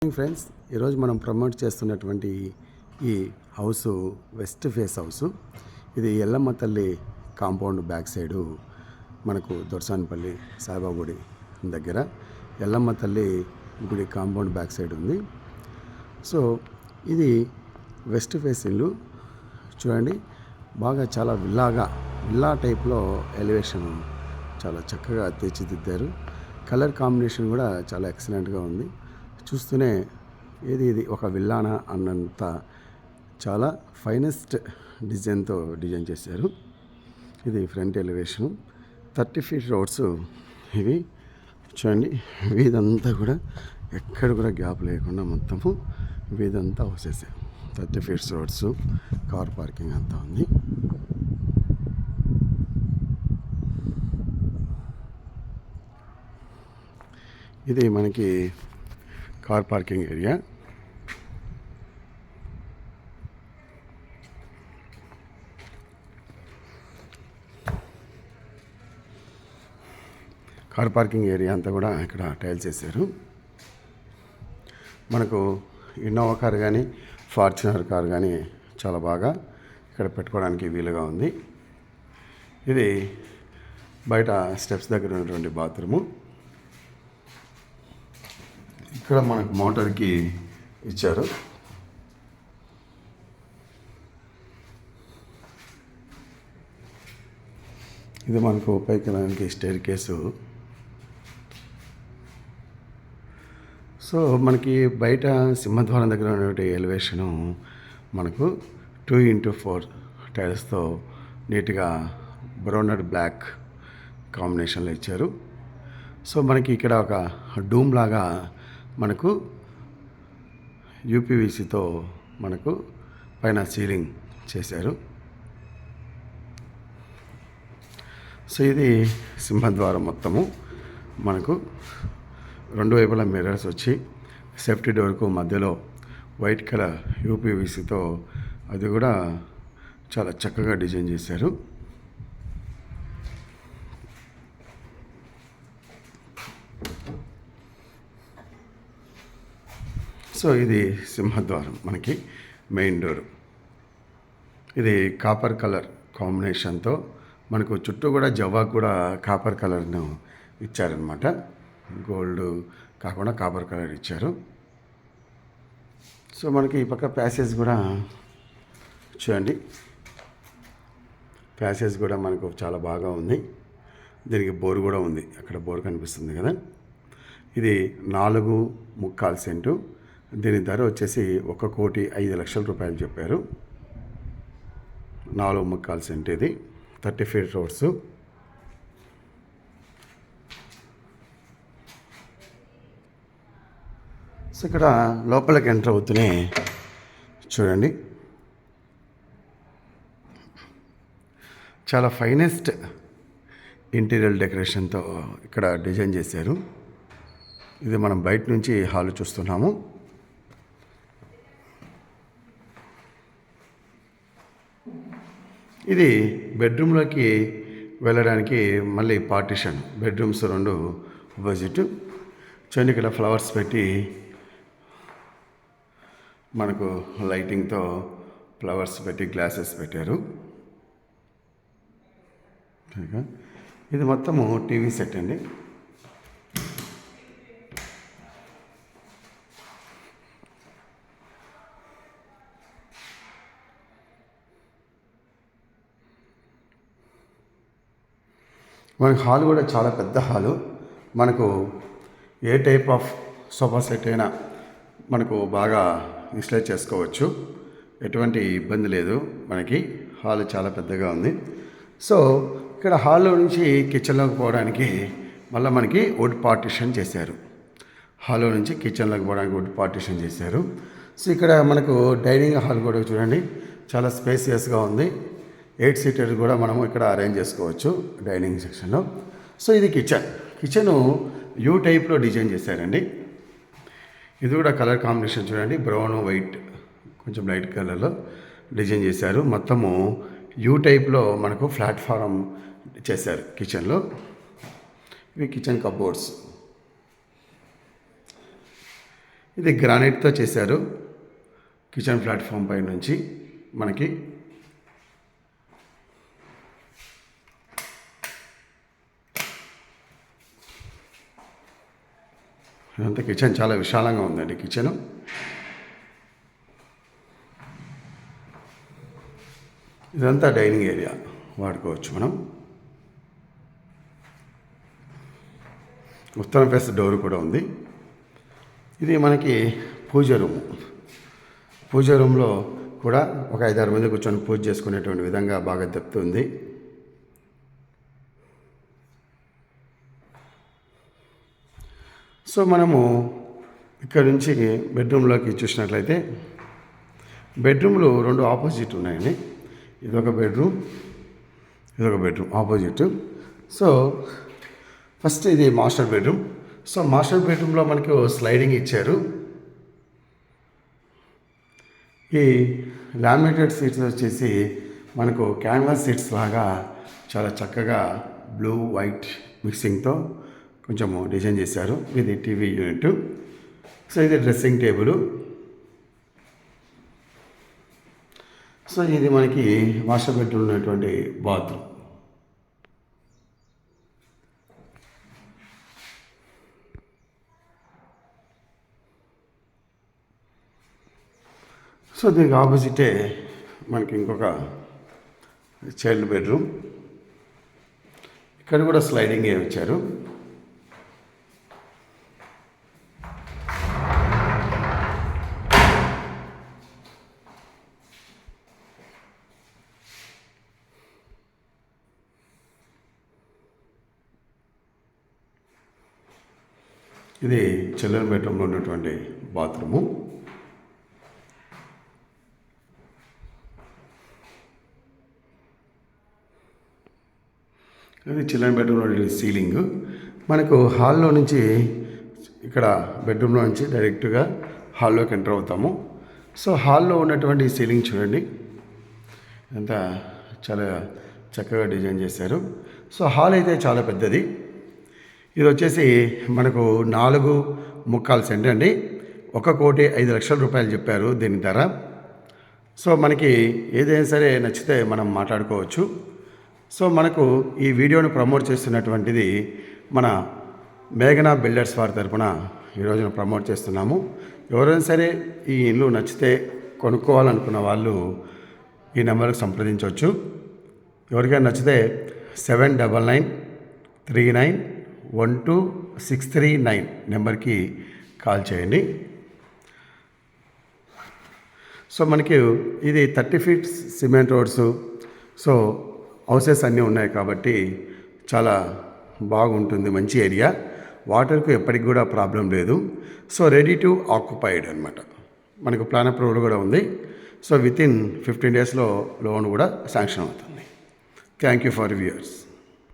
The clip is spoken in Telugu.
ఫ్రెండ్స్, ఈరోజు మనం ప్రమోట్ చేస్తున్నటువంటి ఈ హౌస్ వెస్ట్ ఫేస్ హౌస్. ఇది ఎల్లమ్మ తల్లి కాంపౌండ్ బ్యాక్ సైడు మనకు దొరసానిపల్లి సాయిబాబా గుడి దగ్గర ఎల్లమ్మ తల్లి గుడి కాంపౌండ్ బ్యాక్ సైడ్ ఉంది. సో ఇది వెస్ట్ ఫేస్ ఇల్లు చూడండి, బాగా చాలా విల్లా టైప్లో ఎలివేషన్ చాలా చక్కగా తీర్చిదిద్దారు. కలర్ కాంబినేషన్ కూడా చాలా ఎక్సలెంట్గా ఉంది. చూస్తూనే ఇది ఒక విల్లానా అన్నంత చాలా ఫైనెస్ట్ డిజైన్తో డిజైన్ చేశారు. ఇది ఫ్రంట్ ఎలివేషను, 30 ఫీట్ రోడ్స్ ఇవి చూడండి. వీధంతా కూడా ఎక్కడ కూడా గ్యాప్ లేకుండా మొత్తము వీధంతా houses, 30 feets roads, car parking అంతా ఉంది. ఇది మనకి car parking area. Car parking area అంతా కూడా ఇక్కడ టైల్స్ వేసారు. మనకు ఇన్నోవా కార్ కానీ ఫార్చునర్ కార్ కానీ చాలా బాగా ఇక్కడ పెట్టుకోవడానికి వీలుగా ఉంది. ఇది బయట స్టెప్స్ దగ్గర ఉన్నటువంటి బాత్రూము. ఇక్కడ మనకు మోటార్కి ఇచ్చారు. ఇది మనకు పైకి వెళ్ళడానికి స్టైర్ కేసు. సో మనకి బయట సింహద్వారం దగ్గర ఉన్నటువంటి ఎలివేషను మనకు 2x4 టైల్స్తో నీట్గా బ్రౌన్ అండ్ బ్లాక్ కాంబినేషన్లో ఇచ్చారు. సో మనకి ఇక్కడ ఒక డూమ్ లాగా మనకు యూపీవీసీతో మనకు పైన సీలింగ్ చేశారు. సో ఇది సింహద్వారం మొత్తము మనకు రెండు వైపులా మిర్రర్స్ వచ్చి సేఫ్టీ డోర్కు మధ్యలో వైట్ కలర్ యూపీవీసీతో అది కూడా చాలా చక్కగా డిజైన్ చేశారు. సో ఇది సింహద్వారం మనకి మెయిన్ డోరు. ఇది కాపర్ కలర్ కాంబినేషన్తో మనకు చుట్టూ కూడా జవాకు కూడా కాపర్ కలర్ను ఇచ్చారనమాట. గోల్డ్ కాకుండా కాపర్ కలర్ ఇచ్చారు. సో మనకి ఈ పక్క ప్యాసేజ్ కూడా చూడండి, ప్యాసేజ్ కూడా మనకు చాలా బాగా ఉంది. దీనికి బోర్ కూడా ఉంది, అక్కడ బోర్ కనిపిస్తుంది కదా. ఇది 4.25 సెంటు. దీని ధర వచ్చేసి 1,05,00,000 రూపాయలు చెప్పారు. 4.25 సెంట్. ఇది 30 ఫీట్ రోడ్స్. సో ఇక్కడ లోపలికి ఎంటర్ అవుతూనే చూడండి, చాలా ఫైనెస్ట్ ఇంటీరియర్ డెకరేషన్తో ఇక్కడ డిజైన్ చేశారు. ఇది మనం బయట నుంచి హాల్ చూస్తున్నాము. ఇది బెడ్రూమ్లోకి వెళ్ళడానికి మళ్ళీ పార్టిషన్, బెడ్రూమ్స్ 2 ఆపోజిట్. చూడండి, ఇక్కడ ఫ్లవర్స్ పెట్టి మనకు లైటింగ్తో ఫ్లవర్స్ పెట్టి గ్లాసెస్ పెట్టారు. ఇది మొత్తము టీవీ సెట్ అండి. మనకు హాల్ కూడా చాలా పెద్ద హాలు. మనకు ఏ టైప్ ఆఫ్ సోఫా సెట్ అయినా మనకు బాగా ఇన్స్టలేట్ చేసుకోవచ్చు, ఎటువంటి ఇబ్బంది లేదు. మనకి హాల్ చాలా పెద్దగా ఉంది. సో ఇక్కడ హాల్లో నుంచి కిచెన్లోకి పోవడానికి మళ్ళీ మనకి వుడ్ పార్టిషన్ చేశారు. హాల్లో నుంచి కిచెన్లోకి పోవడానికి వుడ్ పార్టిషన్ చేశారు. సో ఇక్కడ మనకు డైనింగ్ హాల్ కూడా చూడండి, చాలా స్పేసియస్గా ఉంది. 8 సీటర్ కూడా మనము ఇక్కడ అరేంజ్ చేసుకోవచ్చు డైనింగ్ సెక్షన్లో. సో ఇది కిచెను యూ టైప్లో డిజైన్ చేశారండి. ఇది కూడా కలర్ కాంబినేషన్ చూడండి, బ్రౌన్ వైట్ కొంచెం లైట్ కలర్లో డిజైన్ చేశారు. మొత్తము యూ టైప్లో మనకు ప్లాట్ఫారం చేశారు కిచెన్లో. ఇవి కిచెన్ కబోర్డ్స్. ఇది గ్రానైట్తో చేశారు. కిచెన్ ప్లాట్ఫామ్ పై నుంచి మనకి ఇదంతా కిచెన్ చాలా విశాలంగా ఉందండి. కిచెను ఇదంతా డైనింగ్ ఏరియా వాడుకోవచ్చు మనం. ఉత్తరం ఫేస్ డోర్ కూడా ఉంది. ఇది మనకి పూజ రూము. పూజ రూమ్లో కూడా ఒక 5-6 మంది కూర్చొని పూజ చేసుకునేటువంటి విధంగా బాగా డెప్త్ ఉంది. సో మనము ఇక్కడ నుంచి బెడ్రూమ్లోకి చూసినట్లయితే బెడ్రూమ్లు 2 ఆపోజిట్ ఉన్నాయండి. ఇదొక బెడ్రూమ్, ఇదొక బెడ్రూమ్ ఆపోజిట్. సో ఫస్ట్ ఇది మాస్టర్ బెడ్రూమ్. సో మాస్టర్ బెడ్రూమ్లో మనకు స్లైడింగ్ ఇచ్చారు. ఈ లామినేటెడ్ సీట్స్ వచ్చేసి మనకు క్యాన్వాస్ సీట్స్ లాగా చాలా చక్కగా బ్లూ వైట్ మిక్సింగ్తో కొంచెము డిజైన్ చేశారు. ఇది టీవీ యూనిట్. సో ఇది డ్రెస్సింగ్ టేబుల్. సో ఇది మనకి మాస్టర్ బెడ్రూమ్ ఉన్నటువంటి బాత్రూమ్. సో దీనికి ఆపోజిటే మనకి ఇంకొక చైల్డ్ బెడ్రూమ్. ఇక్కడ కూడా స్లైడింగ్ ఇచ్చారు. ఇది చిల్డ్రన్ బెడ్రూమ్లో ఉన్నటువంటి బాత్రూము. ఇది చిల్డ్రన్ బెడ్రూమ్లో సీలింగ్. మనకు హాల్లో నుంచి ఇక్కడ బెడ్రూమ్లో నుంచి డైరెక్ట్గా హాల్లోకి ఎంటర్ అవుతాము. సో హాల్లో ఉన్నటువంటి సీలింగ్ చూడండి, అంతా చాలా చక్కగా డిజైన్ చేశారు. సో హాల్ అయితే చాలా పెద్దది. ఇది వచ్చేసి మనకు 4.25 సెంట్ అండి. 1,05,00,000 రూపాయలు చెప్పారు దీని ధర. సో మనకి ఏదైనా సరే నచ్చితే మనం మాట్లాడుకోవచ్చు. సో మనకు ఈ వీడియోను ప్రమోట్ చేస్తున్నటువంటిది మన మేఘనా బిల్డర్స్ వారి తరపున ఈరోజున ప్రమోట్ చేస్తున్నాము. ఎవరైనా సరే ఈ ఇల్లు నచ్చితే కొనుక్కోవాలనుకున్న వాళ్ళు ఈ నెంబర్కి సంప్రదించవచ్చు. ఎవరికైనా నచ్చితే 7999391639 నెంబర్కి కాల్ చేయండి. సో మనకి ఇది 30 feets cement roads. So houses అన్నీ ఉన్నాయి కాబట్టి చాలా బాగుంటుంది. మంచి ఏరియా, వాటర్కు ఎప్పటికి కూడా ప్రాబ్లం లేదు. సో రెడీ టు ఆక్యుపైడ్ అనమాట. మనకు ప్లాన్ అప్రూవల్ కూడా ఉంది. సో వితిన్ 15 డేస్లో లోన్ కూడా శాంక్షన్ అవుతుంది. Thank you for viewers.